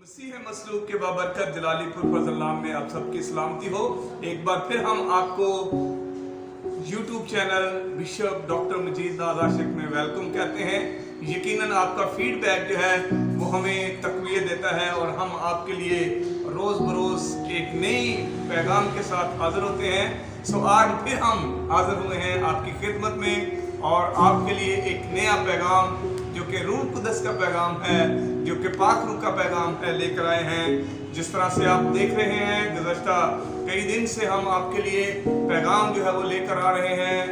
मसीह मसलूक के बाबरकत जलालीपुर फजलाम में आप सबकी सलामती हो। एक बार फिर हम आपको YouTube चैनल बिशप डॉक्टर मजीद नाज आशिक में वेलकम कहते हैं। यकीनन आपका फीडबैक जो है वो हमें तक़वियत देता है और हम आपके लिए रोज़ बरोज़ एक नई पैगाम के साथ हाज़िर होते हैं। आज फिर हम हाज़िर हुए हैं आपकी खिदमत में और आपके लिए एक नया पैगाम जो कि रूह कुदस का पैगाम है, जो कि पाक रूह का पैगाम है, लेकर आए हैं। जिस तरह से आप देख रहे हैं गुज़श्ता कई दिन से हम आपके लिए पैगाम जो है वो लेकर आ रहे हैं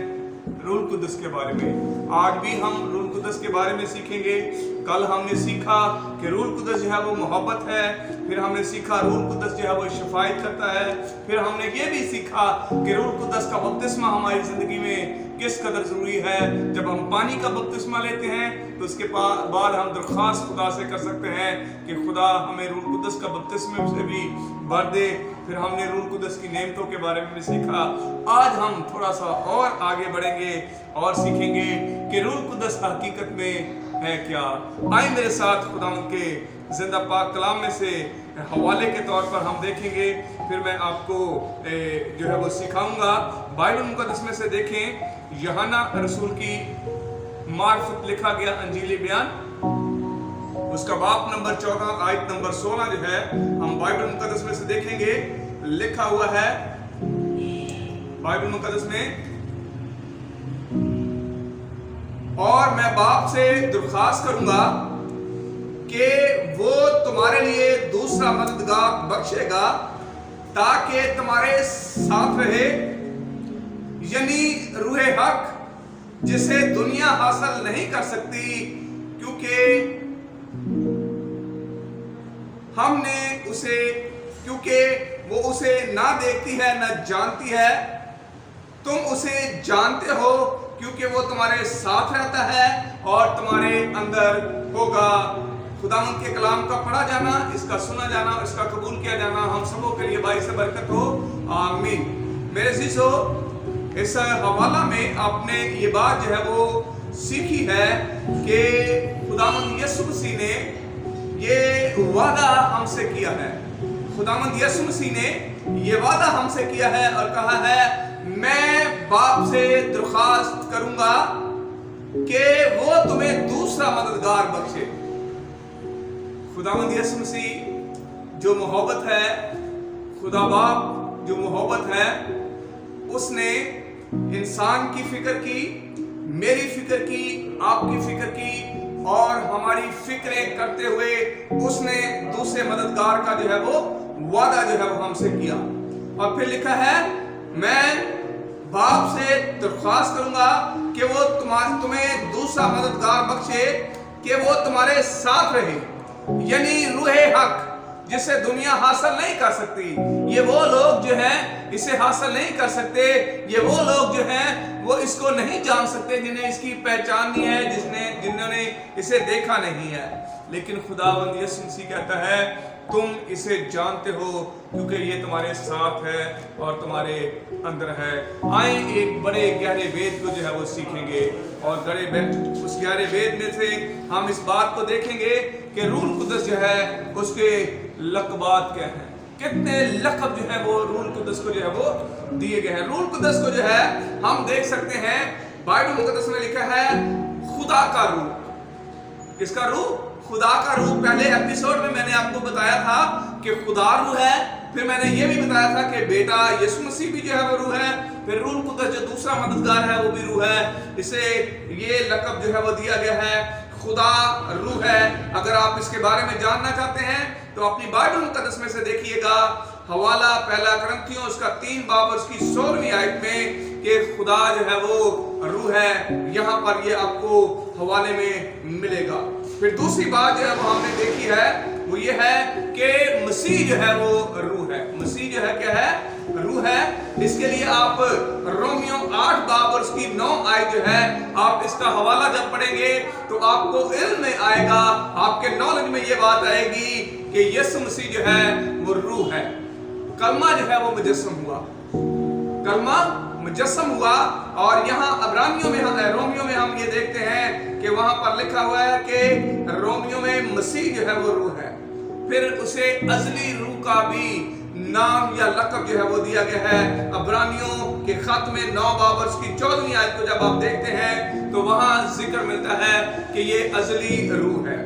रूह कुदस के बारे में। आज भी हम रूह कुदस के बारे में सीखेंगे। कल हमने सीखा कि रूह कुदस जो है वो मोहब्बत है, फिर हमने सीखा रूह कुदस जो है वो शफायत करता है, फिर हमने ये भी सीखा कि रूह कुदस का बपतिस्मा हमारी ज़िंदगी में किस कदर ज़रूरी है। जब हम पानी का बपतिस्मा लेते हैं तो उसके बाद हम दरख्वास्त खुदा से कर सकते हैं कि खुदा हमें रूह कुदस का बपतिस्मे से भी भर दे। फिर हमने रूह कुदस की नेमतों के बारे में भी सीखा। आज हम थोड़ा सा और आगे बढ़ेंगे और सीखेंगे कि रूह कुदस हकीकत में है क्या। आए मेरे साथ खुदा के जिंदा पाक कलाम में से हवाले के तौर पर हम देखेंगे, फिर मैं आपको जो है वो सिखाऊंगा। बाइबल मुकद्दस में से देखें, यूहन्ना रसूल की मार्फत लिखा गया अंजीली बयान, उसका बाब नंबर 14 आयत नंबर 16 जो है हम बाइबल मुकद्दस में से देखेंगे। लिखा हुआ है बाइबल मुकद्दस में, और मैं बाप से दरख्वास्त करूंगा कि वो तुम्हारे लिए दूसरा मददगार बख्शेगा ताकि तुम्हारे साथ रहे, यानी रूह हक, जिसे दुनिया हासिल नहीं कर सकती क्योंकि वो उसे ना देखती है ना जानती है। तुम उसे जानते हो क्योंकि वो तुम्हारे साथ रहता है और तुम्हारे अंदर होगा। खुदावंद के कलाम का पढ़ा जाना, इसका सुना जाना, इसका कबूल किया जाना हम सबों के लिए बाइस बरकत हो, आमीन। मेरे अज़ीज़ों, इस हवाला में आपने ये बात जो है वो सीखी है कि खुदावंद यीशु मसीह ने ये वादा हमसे किया है। खुदावंद यीशु मसीह ने ये वादा हमसे किया है और कहा है, मैं बाप से दरख्वास्त करूंगा कि वो तुम्हें दूसरा मददगार बख्शे। खुदावंद यीशु मसीह जो मोहब्बत है, खुदा बाप जो मोहब्बत है, उसने इंसान की फिक्र की, मेरी फिक्र की, आपकी फिक्र की और हमारी फिक्रें करते हुए उसने दूसरे मददगार का जो है वो वादा जो है वो हमसे किया। और फिर लिखा है, मैं बाप से दरख्वास्त करूंगा कि वो तुम्हें दूसरा मददगार बख्शे कि वो तुम्हारे साथ रहे, यानी रूह हक, जिसे दुनिया हासिल नहीं कर सकती। ये वो लोग जो हैं इसे हासिल नहीं कर सकते, ये वो लोग जो हैं वो इसको नहीं जान सकते जिन्हें इसकी पहचान नहीं है, जिन्होंने इसे देखा नहीं है। लेकिन खुदावंद यीशु मसीह कहता है, तुम इसे जानते हो क्योंकि ये तुम्हारे साथ है और तुम्हारे अंदर है। आए एक बड़े गहरे वेद को जो है वो सीखेंगे और उस गहरे वेद में से हम इस बात को देखेंगे कि रूह कुदस जो है उसके लक़बात क्या हैं, कितने लक़ब जो है वो रूह कुदस को जो है वो दिए गए हैं। रूह कुदस को जो है हम देख सकते हैं बाइबल मुकद्दस में लिखा है, खुदा का रूह। किसका रूह? खुदा का रूह। पहले एपिसोड में मैंने आपको बताया था कि खुदा रूह है, फिर मैंने ये भी बताया था कि बेटा यीशु मसीह भी जो है वो रूह है, फिर रूह कुदस जो दूसरा मददगार है वो भी रूह है। इसे ये लक़ब जो है वो दिया गया है, खुदा रूह है। अगर आप इसके बारे में जानना चाहते हैं तो अपनी बाइबल मुकद्दस में से देखिएगा, हवाला पहला कुरिन्थियों उसका 3 बाब उसकी 16वीं आयत में कि खुदा जो है वो रूह है। यहाँ पर ये आपको हवाले में मिलेगा। फिर दूसरी बात जो है वो हमने देखी है वो ये है कि मसीह जो है वो रूह है। मसीह जो है क्या है? रूह है। इसके लिए आप रोमियो 8 बाब और उसकी 9 आयत जो है, आप इसका हवाला जब पढ़ेंगे तो आपको इल्म में आएगा, आपके नॉलेज में ये बात आएगी कि यीशु मसीह जो है वो रूह है। कलमा जो है वो मुजस्सम हुआ, कलमा मुजस्सम हुआ। और यहाँ रोमियो में हम ये देखते हैं कि वहां पर लिखा हुआ है कि रोमियो में मसीह जो है वो रूह है। फिर उसे अजली रूह का भी नाम या लक़ब जो है वो दिया गया है। इब्रानियों के खत में 9 बाब की 14वीं आयत को जब आप देखते हैं तो वहां जिक्र मिलता है कि ये अजली रूह है।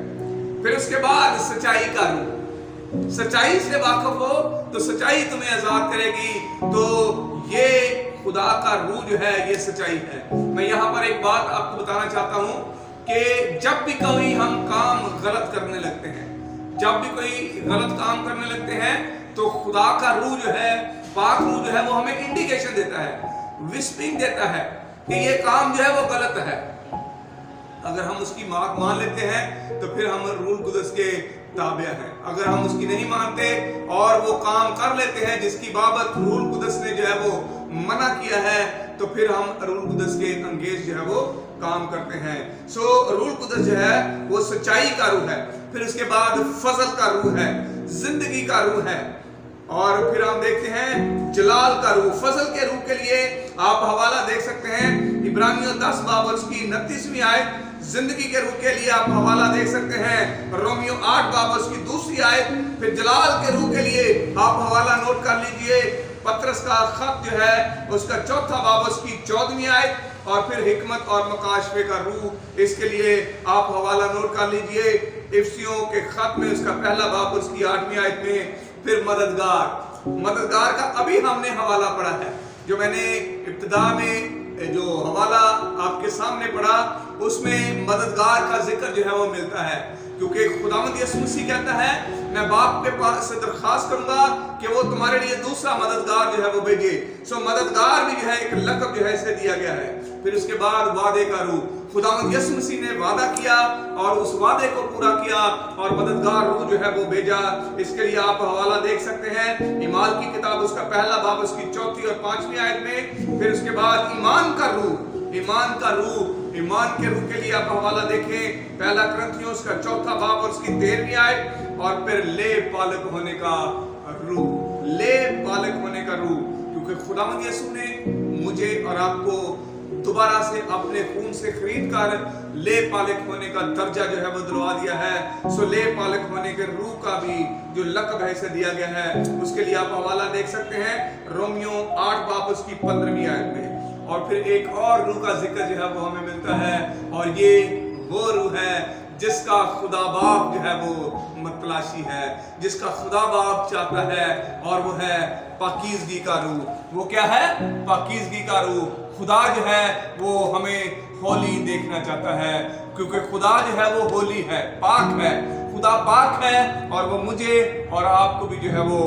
फिर उसके बाद सच्चाई का रूह, सच्चाई से वाकिफ हो तो सच्चाई तुम्हें आजाद करेगी। तो ये खुदा का रूह जो है ये सच्चाई है। मैं यहाँ पर एक बात आपको बताना चाहता हूँ कि जब भी कोई हम काम गलत करने लगते हैं, जब भी कोई गलत काम करने लगते हैं तो खुदा का रूह जो है, पाक रूह जो है वो हमें इंडिकेशन देता है, विस्परिंग देता है कि ये काम जो है वो गलत है। अगर हम उसकी बात मान लेते हैं तो फिर हम रूह कुदस के ताबे हैं। अगर हम उसकी नहीं मानते और वो काम कर लेते हैं जिसकी बाबत रूह कुदस ने जो है वो मना किया है, तो फिर हम रूह कुदस के अंगेज जो है वो काम करते हैं। सो रूह कुदस जो है वो सच्चाई का रूह है। फिर उसके बाद फजल का रूह है, जिंदगी का रूह है, और फिर हम देखते हैं जलाल का रूह। फजल के रूह के लिए आप हवाला देख सकते हैं इब्रानियों 10 बाब की 29वीं आयत। जिंदगी के रूह के लिए आप हवाला देख सकते हैं रोमियो 8 बाब की 2री आयत। फिर जलाल के रूह के लिए आप हवाला नोट कर लीजिए पत्रस का खत जो है उसका 4 बाब की 14वीं आयत। और फिर हिकमत और मकाशफे का रूह, इसके लिए आप हवाला नोट कर लीजिए इफिसियों के खत में उसका 1 बाब उसकी 8वीं आयत में। फिर मददगार का अभी हमने हवाला पढ़ा है, जो मैंने इब्तिदा में जो हवाला आपके सामने पढ़ा उसमें मददगार का जिक्र जो है वो मिलता है। क्योंकि खुदावंद यीशु मसीह कहता है मैं बाप के पास से दरखास्त करूंगा कि वो तुम्हारे लिए दूसरा मददगार जो है वो भेजे। सो मददगार भी जो है एक लक़ब जो है इसे दिया गया है। फिर उसके बाद वादे का रूह, खुदावंद यीशु मसीह ने वादा किया और उस वादे को पूरा किया और मददगार रूह जो है वो भेजा। इसके लिए आप हवाला देख सकते हैं ईमाल की किताब उसका 1 बाब उसकी 4 और 5वीं आयत में। फिर उसके बाद ईमान का रूह, ईमान का रूह, ईमान के रूह के लिए आप हवाला देखें 1 कुरिन्थियों उसका 4 बाब और उसकी 13वीं आयत। और फिर ले पालक होने का रूह, ले पालक होने का रूह, क्योंकि खुदावंद यीशु ने मुझे और आपको दोबारा से अपने खून से खरीद कर ले पालक होने का दर्जा जो है वो दिलवा दिया है। सो ले पालक होने के रूह का भी जो लक़ब है इसे दिया गया है। उसके लिए आप हवाला देख सकते हैं रोमियो 8 बाब उसकी 15वीं आयत में। और फिर एक और रूह का जिक्र जो है वो हमें मिलता है, और ये वो रूह है जिसका खुदा बाप जो है वो मतलाशी है, जिसका खुदा बाप चाहता है, और वो है पाकीज़गी का रूह। वो क्या है? पाकीज़गी का रूह। खुदा जो है वो हमें होली देखना चाहता है, क्योंकि खुदा जो है वो होली है, पाक है। खुदा पाक है और वो मुझे और आपको भी जो है वो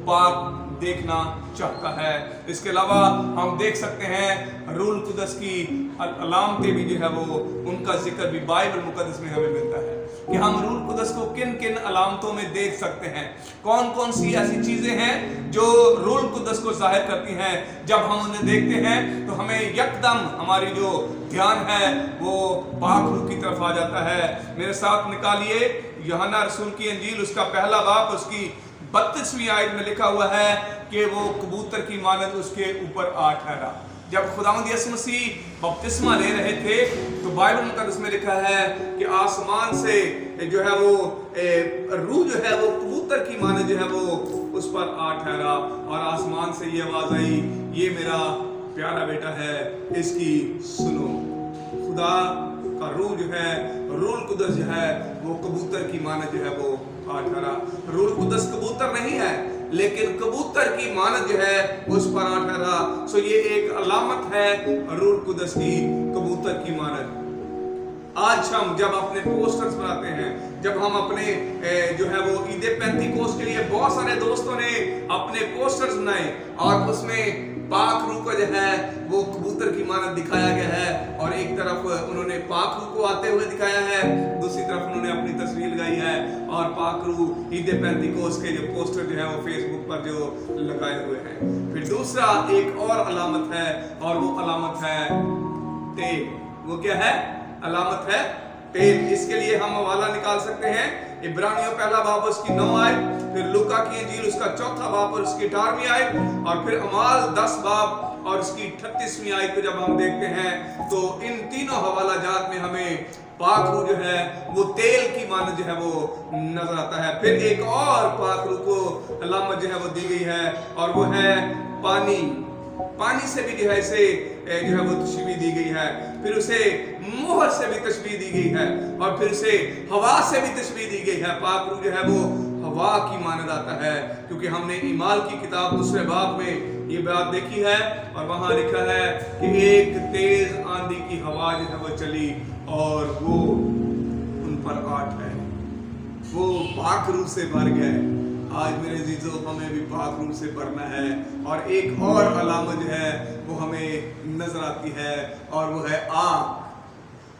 पाक देखना चाहता है। इसके अलावा हम देख सकते हैं रूह कुदस की अलामतें भी जो है वो उनका जिक्र भी बाइबल मुकद्दस में हमें मिलता है कि हम रूह कुदस को किन किन अलामतों में देख सकते हैं, कौन कौन सी ऐसी चीजें हैं जो रूह कुदस को जाहिर करती हैं। जब हम उन्हें देखते हैं तो हमें यकदम हमारी जो ध्यान है वो पाक रूह की तरफ आ जाता है। मेरे साथ निकालिए यूहन्ना रसूल की इंजील उसका 1 बाब उसकी 32वीं आयत में लिखा हुआ है कि वो कबूतर की मानद उसके ऊपर आ ठहरा। जब खुदावंद यीशु मसीह बपतिस्मा ले रहे थे तो बाइबल मुकद्दस में लिखा है कि आसमान से जो है वो रूह जो है वो कबूतर की मानद जो है वो उस पर आ ठहरा, और आसमान से ये आवाज आई, ये मेरा प्यारा बेटा है, इसकी सुनो। खुदा का रूह जो है, रूह कुदस जो है वो कबूतर की मानद जो है वो आ ठहरा। रूह कुदस कबूतर नहीं है, लेकिन कबूतर की मानद जो है उस पर आ ठहरा। सो ये एक अलामत है रूह कुदस की, कबूतर की मानद। आज हम जब अपने पोस्टर्स बनाते हैं, जब हम अपने जो है वो ईद पेंतीकोस्त के लिए बहुत सारे दोस्तों ने अपने पोस्टर्स बनाए और उसमें पाक रूह को जो है वो कबूतर की मानद दिखाया गया है, और एक तरफ उन्होंने पाक रूह को आते हुए दिखाया है, दूसरी तरफ उन्होंने अपनी तस्वीर लगाई है और पाक रूह ईद पेंतीकोस्त के जो पोस्टर जो है वो फेसबुक पर जो लगाए हुए हैं। फिर दूसरा एक और अलामत है, और वो अलामत है तेल। वो क्या है? अलामत है तेल। इसके लिए हम हवाला निकाल सकते हैं इब्रानियों 1 बाब उसकी 9 आयत, फिर लूका की इंजील उसका 4 बाब और उसकी 18वीं आयत, और फिर अमाल 10 बाब और उसकी 38वीं आयत को जब हम देखते हैं तो इन तीनों हवाला जात में हमें पाक रूह जो है वो तेल की मानद जो है वो नजर आता है। फिर एक और पाक रूह को अलामत जो है वो दी गई है और वो है पानी। पानी से भी जो है इसे जो है वो तशबीह दी गई है। फिर उसे मोहर से भी तशबीह दी गई है और फिर उसे हवा से भी तशबीह दी गई है। पाक रूह जो है वो हवा की मानद आता है, क्योंकि हमने ईमाल की किताब दूसरे बाब में ये बात देखी है और वहां लिखा है कि एक तेज आंधी की हवा जो है वो चली और वो उन पर आठ है, वो पाक रूह से भर गए। आज मेरे अजीजों हमें भी पाक रूह से भरना है। और एक और अलामत जो है वो हमें नजर आती है और वो है आग,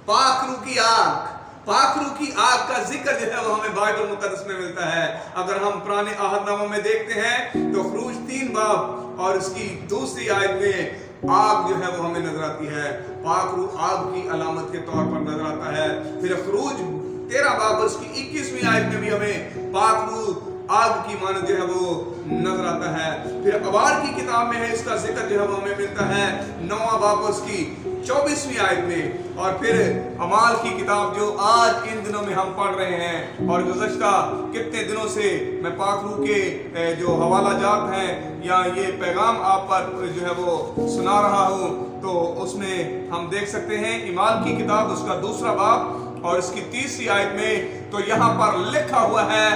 पाक रूह की आग। पाक रूह की आग का जिक्र जो है वो हमें बाइबल मुकद्दस में मिलता है। अगर हम पुराने अहदनामा में देखते हैं तो खरूज 3 बाब और उसकी दूसरी आयत में आग जो है वो हमें नजर आती है। पाक रूह आग की अलामत के तौर पर नजर आता है। फिर खरूज 13 बाब और उसकी 21वीं आयत में भी हमें पाक रूह आग की मानद जो है वो नजर आता है। फिर अबार की किताब में है इसका जिक्र जो है वो हमें मिलता है 9वां बाब उसकी 24वीं आयत में। और फिर अमाल की किताब जो आज इन दिनों में हम पढ़ रहे हैं और गुज़श्ता कितने दिनों से मैं पाक रूह के जो हवाला जात हैं या ये पैगाम आप पर जो है वो सुना रहा हूँ, तो उसमें हम देख सकते हैं इमाल की किताब उसका 2रा बाब और इसकी 3री आयत में तो यहाँ पर लिखा हुआ है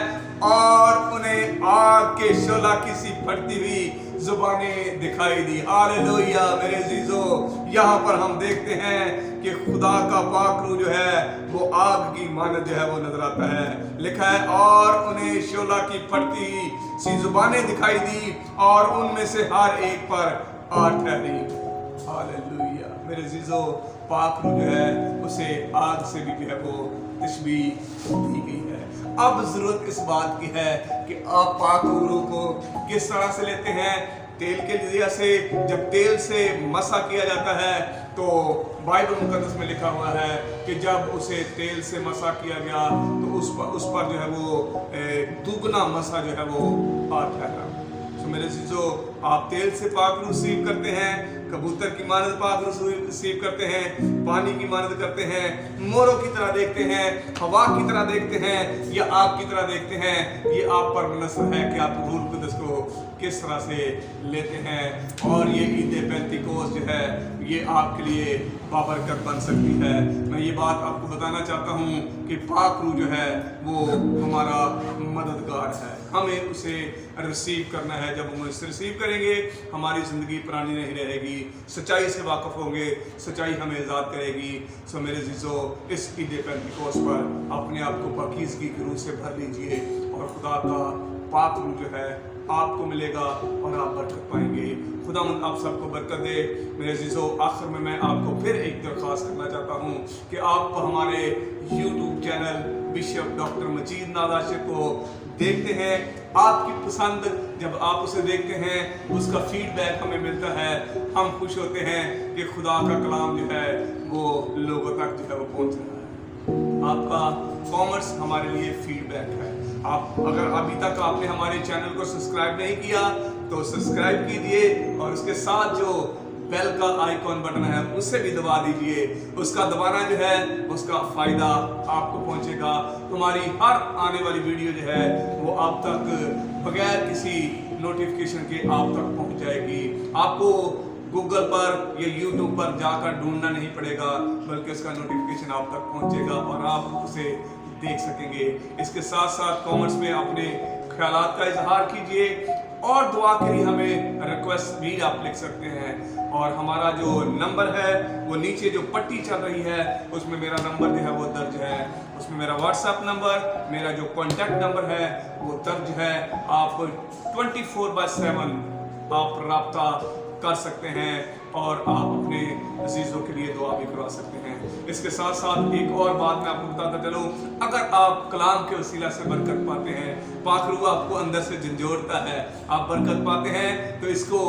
और उन्हें आग के शोला की सी फटती हुई जुबानें दिखाई दी। हालेलुया मेरे अजीजों, यहाँ पर हम देखते हैं कि खुदा का पाक रूह जो है वो आग की मानद जो है वो नजर आता है। लिखा है और उन्हें शोला की फटती सी जुबानें दिखाई दी और उनमें से हर एक पर आग ठहरी। हालेलुया मेरे अजीजों, पाक रूह जो है उसे आग से भी जो है वो तशबीह दी गई है। अब जरूरत इस बात की है कि आप पाक रूह को किस तरह से लेते हैं। तेल के जरिए से, जब तेल से मसा किया जाता है तो बाइबल मुकद्दस में लिखा हुआ है कि जब उसे तेल से मसा किया गया तो उस पर जो है वो दुगना मसा जो है वो आता है। तो मेरे चीजों, आप तेल से पाक रूह रिसीव करते हैं, कबूतर की मानद पाक रूह रिसीव करते हैं, पानी की मानद करते हैं, मोरों की तरह देखते हैं, हवा की तरह देखते हैं या आग की तरह देखते हैं। ये आप पर मुनसर है कि आप रूह कुद्दस को किस तरह से लेते हैं। और ये ईद पेंतिकोस्त जो है ये आपके लिए बाबरकत बन सकती है। मैं ये बात आपको बताना चाहता हूँ कि पाक रूह जो है वो हमारा मददगार है, हमें उसे रिसीव करना है। जब हम उसे रिसीव करेंगे हमारी ज़िंदगी पुरानी नहीं रहेगी, सच्चाई से वाक़फ़ होंगे, सच्चाई हमें आज़ाद करेगी। सो मेरे अज़ीज़ों, इस ईद पेंतिकोस्त पर अपने आप को पाकीज़गी की रूह से भर लीजिए और खुदा का पाक रूह जो है आपको मिलेगा और आप बरकत पाएंगे। खुदा आप सबको बरकत दे। मेरे अज़ीज़ों, आखिर में मैं आपको फिर एक दरख्वास्त करना चाहता हूँ कि आप हमारे YouTube चैनल बिशप डॉक्टर मजीद नादाशिर को देखते हैं। आपकी पसंद जब आप उसे देखते हैं उसका फीडबैक हमें मिलता है, हम खुश होते हैं कि खुदा का कलाम जो है वो लोगों तक जो है वो पहुँच रहा है। आपका कॉमेंट्स हमारे लिए फीडबैक है। आप अगर अभी तक आपने हमारे चैनल को सब्सक्राइब नहीं किया तो सब्सक्राइब कीजिए और उसके साथ जो बेल का आइकॉन बटन है उसे भी दबा दीजिए। उसका दबाना जो है उसका फायदा आपको पहुंचेगा। हमारी हर आने वाली वीडियो जो है वो आप तक बगैर किसी नोटिफिकेशन के आप तक पहुंच जाएगी। आपको गूगल पर या यूट्यूब पर जाकर ढूंढना नहीं पड़ेगा, बल्कि उसका नोटिफिकेशन आप तक पहुंचेगा और आप उसे देख सकेंगे। इसके साथ साथ कमेंट्स में अपने ख्यालात का इजहार कीजिए और दुआ के लिए हमें रिक्वेस्ट भी आप लिख सकते हैं। और हमारा जो नंबर है वो नीचे जो पट्टी चल रही है उसमें मेरा नंबर जो है वो दर्ज है। उसमें मेरा व्हाट्सएप नंबर, मेरा जो कॉन्टैक्ट नंबर है वो दर्ज है। आप 24/7 आप रब्ता कर सकते हैं और आप अपने अजीज़ों के लिए दुआ भी करवा सकते हैं। इसके साथ साथ एक और बात मैं आपको बताता चलूँ, अगर आप कलाम के वसीला से बरकत पाते हैं, पाक रूह आपको अंदर से झंझोड़ता है, आप बरकत पाते हैं, तो इसको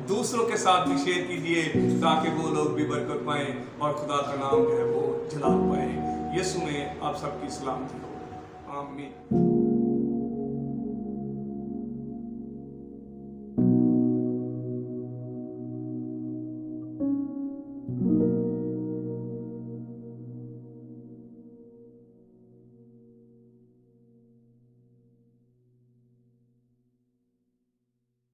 दूसरों के साथ भी शेयर कीजिए ताकि वो लोग भी बरकत पाएं और खुदा का नाम जो है वो जलाल पाएं। यीशु में आप सबकी सलामती हो। आमीन।